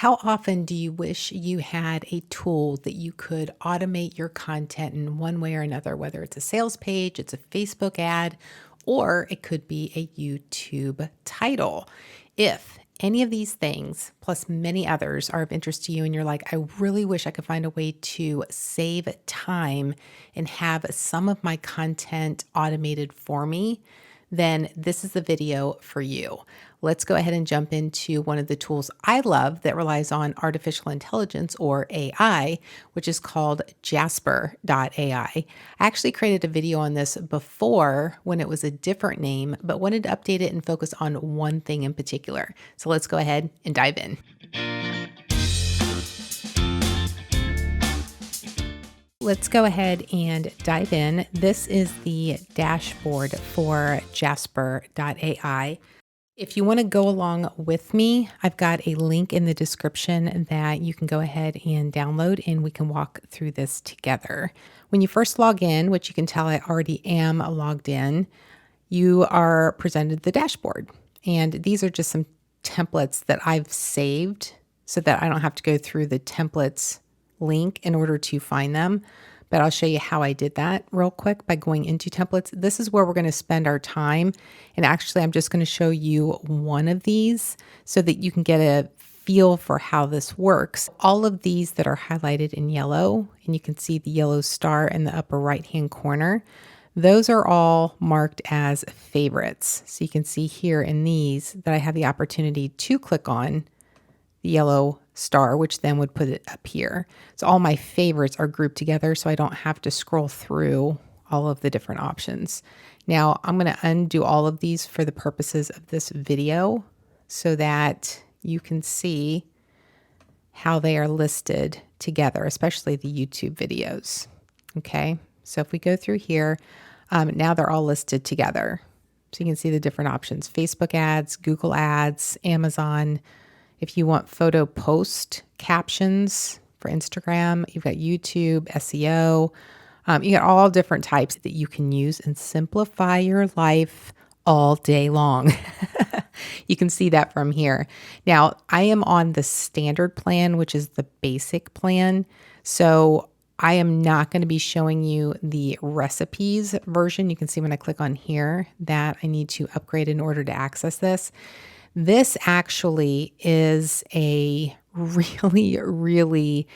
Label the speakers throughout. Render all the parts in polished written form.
Speaker 1: How often do you wish you had a tool that you could automate your content in one way or another, whether it's a sales page, it's a Facebook ad, or it could be a YouTube title? If any of these things, plus many others, are of interest to you, and you're like, I really wish I could find a way to save time and have some of my content automated for me, then this is the video for you. Let's go ahead and jump into one of the tools I love that relies on artificial intelligence or AI, which is called Jasper AI. I actually created a video on this before when it was a different name, but wanted to update it and focus on one thing in particular. So let's go ahead and dive in. Let's go ahead and dive in. This is the dashboard for Jasper AI. If you want to go along with me, I've got a link in the description that you can go ahead and download and we can walk through this together. When you first log in, which you can tell I already am logged in, you are presented the dashboard. And these are just some templates that I've saved so that I don't have to go through the templates link in order to find them. But I'll show you how I did that real quick by going into templates. This is where we're going to spend our time. And actually, I'm just going to show you one of these so that you can get a feel for how this works. All of these that are highlighted in yellow, and you can see the yellow star in the upper right-hand corner, those are all marked as favorites. So you can see here in these that I have the opportunity to click on the yellow star, which then would put it up here. So all my favorites are grouped together so I don't have to scroll through all of the different options. Now I'm going to undo all of these for the purposes of this video so that you can see how they are listed together, especially the YouTube videos. Okay, so if we go through here, now they're all listed together. So you can see the different options: Facebook ads, Google ads, Amazon. If you want photo post captions for Instagram, you've got YouTube, SEO. You got all different types that you can use and simplify your life all day long. You can see that from here. Now, I am on the standard plan, which is the basic plan. So I am not going to be showing you the recipes version. You can see when I click on here that I need to upgrade in order to access this. This actually is a really, really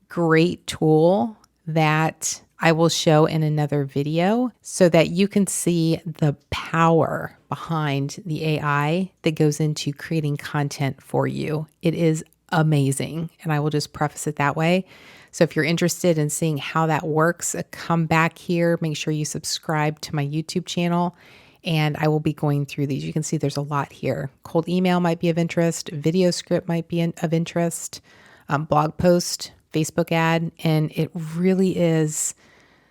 Speaker 1: great tool that I will show in another video so that you can see the power behind the AI that goes into creating content for you. It is amazing, and I will just preface it that way. So if you're interested in seeing how that works, come back here, make sure you subscribe to my YouTube channel, and I will be going through these. You can see there's a lot here. Cold email might be of interest. Video script might be of interest. Blog post, Facebook ad. And it really is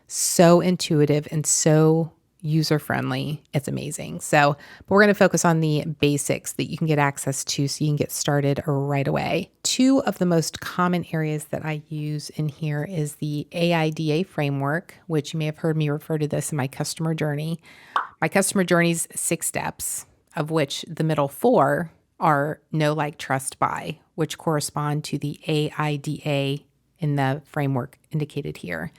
Speaker 1: so intuitive and so user-friendly. It's amazing. So, but we're going to focus on the basics that you can get access to so you can get started right away. Two of the most common areas that I use in here is the AIDA framework, which you may have heard me refer to this in my customer journey. My customer journey's 6 steps, of which the middle 4 are know, like, trust, buy, which correspond to the AIDA in the framework indicated here.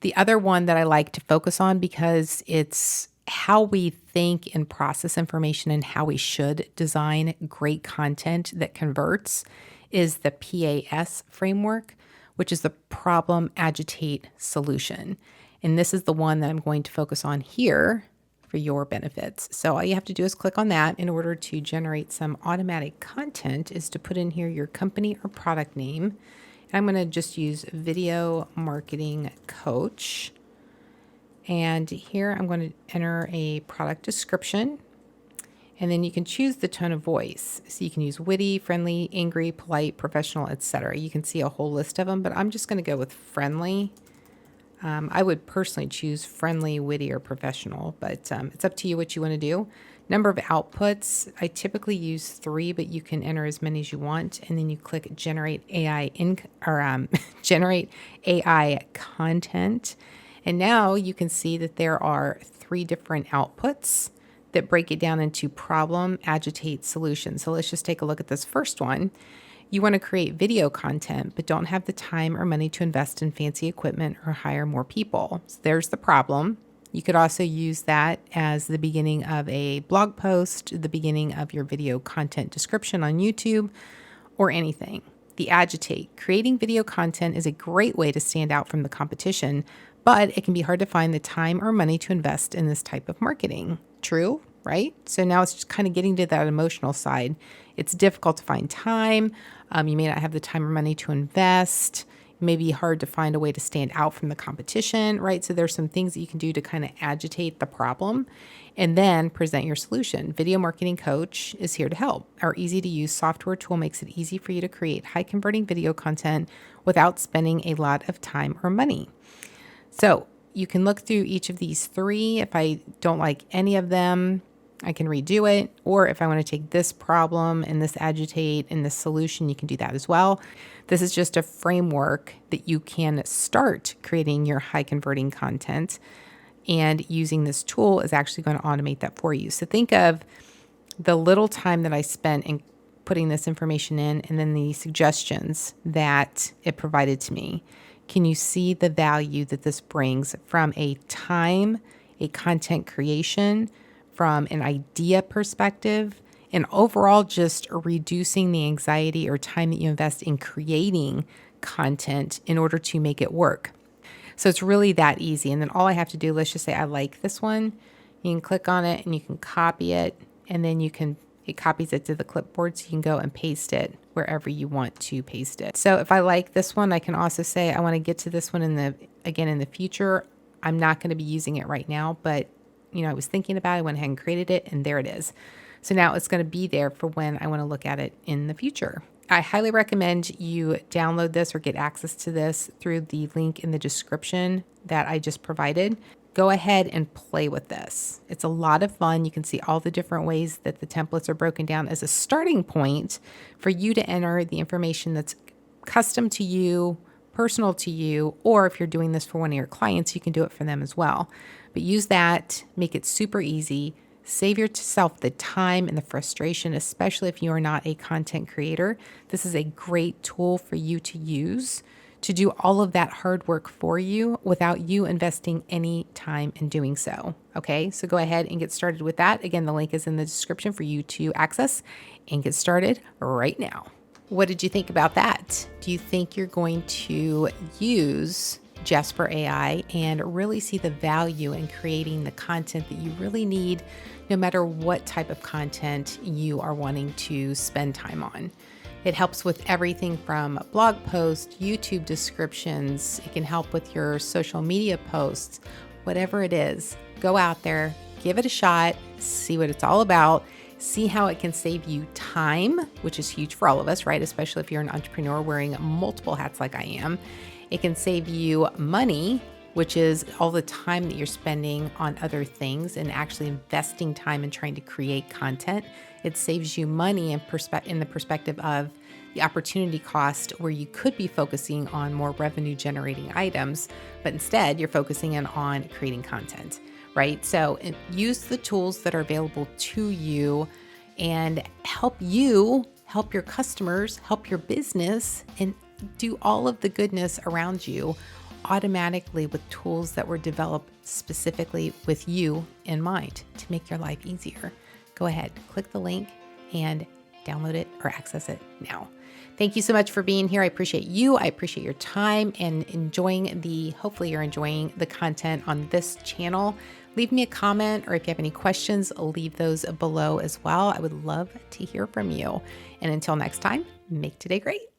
Speaker 1: The other one that I like to focus on because it's how we think and process information and how we should design great content that converts is the PAS framework, which is the problem, agitate, solution. And this is the one that I'm going to focus on here for your benefits. So all you have to do is click on that. In order to generate some automatic content is to put in here your company or product name. I'm going to just use video marketing coach. And here I'm going to enter a product description. And then you can choose the tone of voice. So you can use witty, friendly, angry, polite, professional, etc. You can see a whole list of them, but I'm just going to go with friendly. I would personally choose friendly, witty, or professional, but it's up to you what you want to do. Number of outputs, I typically use 3, but you can enter as many as you want. And then you click generate AI generate AI content. And now you can see that there are 3 different outputs that break it down into problem, agitate, solution. So let's just take a look at this first one. You want to create video content, but don't have the time or money to invest in fancy equipment or hire more people. So there's the problem. You could also use that as the beginning of a blog post, the beginning of your video content description on YouTube, or anything. The agitate. Creating video content is a great way to stand out from the competition, but it can be hard to find the time or money to invest in this type of marketing. True, right? So now it's just kind of getting to that emotional side. It's difficult to find time. You may not have the time or money to invest. It may be hard to find a way to stand out from the competition, right? So there's some things that you can do to kind of agitate the problem and then present your solution. Video Marketing Coach is here to help. Our easy to use software tool makes it easy for you to create high converting video content without spending a lot of time or money. So you can look through each of these three. If I don't like any of them, I can redo it. Or if I want to take this problem and this agitate and this solution, you can do that as well. This is just a framework that you can start creating your high converting content, and using this tool is actually going to automate that for you. So think of the little time that I spent in putting this information in and then the suggestions that it provided to me. Can you see the value that this brings from a time, a content creation, from an idea perspective, and overall just reducing the anxiety or time that you invest in creating content in order to make it work? So it's really that easy. And then all I have to do, let's just say I like this one. You can click on it and you can copy it, and then it copies it to the clipboard, so you can go and paste it wherever you want to paste it. So if I like this one, I can also say I want to get to this one in the future. I'm not going to be using it right now, but I was thinking about it, I went ahead and created it, and there it is. So now it's going to be there for when I want to look at it in the future. I highly recommend you download this or get access to this through the link in the description that I just provided. Go ahead and play with this. It's a lot of fun. You can see all the different ways that the templates are broken down as a starting point for you to enter the information that's custom to you, personal to you, or if you're doing this for one of your clients, you can do it for them as well. But use that, make it super easy, save yourself the time and the frustration, especially if you are not a content creator. This is a great tool for you to use to do all of that hard work for you without you investing any time in doing so. Okay, so go ahead and get started with that. Again, the link is in the description for you to access and get started right now. What did you think about that? Do you think you're going to use Jasper AI and really see the value in creating the content that you really need, no matter what type of content you are wanting to spend time on? It helps with everything from blog posts, YouTube descriptions. It can help with your social media posts, whatever it is. Go out there, give it a shot, see what it's all about. See how it can save you time, which is huge for all of us, right? Especially if you're an entrepreneur wearing multiple hats like I am. It can save you money, which is all the time that you're spending on other things and actually investing time in trying to create content. It saves you money in the perspective of the opportunity cost, where you could be focusing on more revenue generating items, but instead you're focusing in on creating content, right? So use the tools that are available to you and help you, help your customers, help your business, and do all of the goodness around you automatically with tools that were developed specifically with you in mind to make your life easier. Go ahead, click the link and download it or access it now. Thank you so much for being here. I appreciate you. I appreciate your time and hopefully you're enjoying the content on this channel. Leave me a comment, or if you have any questions, leave those below as well. I would love to hear from you. And until next time, make today great.